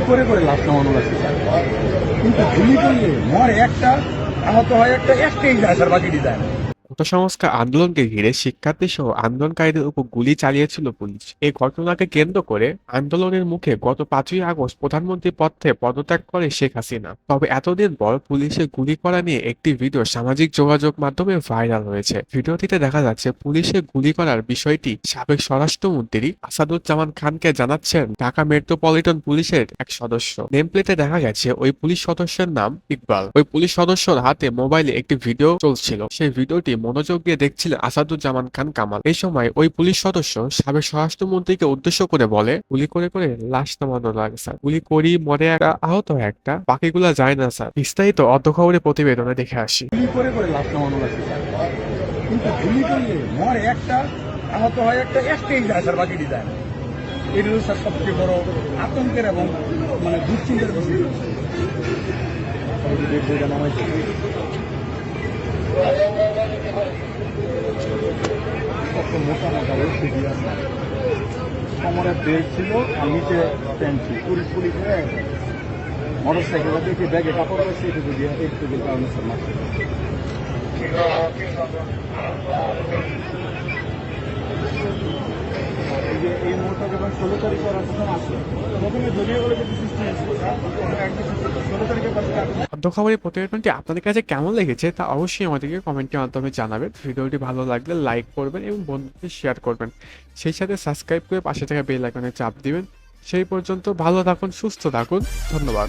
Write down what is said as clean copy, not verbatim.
করে করে লাশ নামানো লাগছে স্যার, কিন্তু গুলি করলে মরে একটা, আহত হয় একটা, একটাই যায় স্যার, বাকিটি যায় না। কোটা সংস্কার আন্দোলনকে ঘিরে শিক্ষার্থী সহ আন্দোলনকারীদের উপর গুলি চালিয়েছিল পুলিশ। এই ঘটনাকে কেন্দ্র করে আন্দোলনের মুখে গত 5ই আগস্ট প্রধানমন্ত্রী পদ থেকে পদত্যাগ করে শেখ হাসিনা। তবে এতদিন পর পুলিশের গুলি করা নিয়ে একটি ভিডিও সামাজিক যোগাযোগ মাধ্যমে ভাইরাল হয়েছে। ভিডিওটিতে দেখা যাচ্ছে পুলিশের গুলি করার বিষয়টি সাবেক স্বরাষ্ট্রমন্ত্রী আসাদুজ্জামান খানকে জানাচ্ছেন ঢাকা মেট্রোপলিটন পুলিশের এক সদস্য। নেমপ্লেটে দেখা গেছে ওই পুলিশ সদস্যের নাম ইকবাল। ওই পুলিশ সদস্যর হাতে মোবাইলে একটি ভিডিও চলছিল। সেই ভিডিওটি মনোযোগ দিয়ে দেখছিলেন আসাদুজ্জামান খান কামাল। এই সময় ওই পুলিশ সদস্য সাবেক স্বরাষ্ট্রমন্ত্রীকে উদ্দেশ্য করে বলে, গুলি করে করে লাশ নামানো লাগে স্যার, গুলি করি মরে একটা, আহত একটা, বাকিগুলা যায় না স্যার। বিস্তারিত অর্ধ খবরের প্রতিবেদনে দেখে আসি। গুলি করে করে লাশ নামানো লাগছে স্যার, কিন্তু গুলি করলে মরে একটা, আহত হয় একটা, একটাই যায় স্যার, বাকিটি যায় না। এটা হচ্ছে স্যার সবচেয়ে বড় আতঙ্কের এবং মানে দুশ্চিন্তার বিষয়। নামাইছে কত মোটা মোটা ওষুধ দিয়ে আছে, কোমরের বেল্ট ছিল আর নিচে প্যান্ট ছিল, পুলিশ পুলিশ হয়ে মোটর সাইকেল দেখে ব্যাগে কাপড় রয়েছে, একটু দিয়ে একটু দিয়ে কারণে স্যার মারছে। এই মুহূর্তে যখন 16 তারিখ করার কথা আছে, প্রথমে জড়িয়ে গেলে যে সিস্টেম ছিল স্যার, 16 তারিখের পর অর্ধ খবরের প্রতিবেদনটি আপনাদের কাছে কেমন লেগেছে তা অবশ্যই আমাদেরকে কমেন্টের মাধ্যমে জানাবেন। ভিডিওটি ভালো লাগলে লাইক করবেন এবং বন্ধুদের শেয়ার করবেন। সেই সাথে সাবস্ক্রাইব করে পাশে থাকা বেল আইকনে চাপ দিবেন। সেই পর্যন্ত ভালো থাকুন, সুস্থ থাকুন, ধন্যবাদ।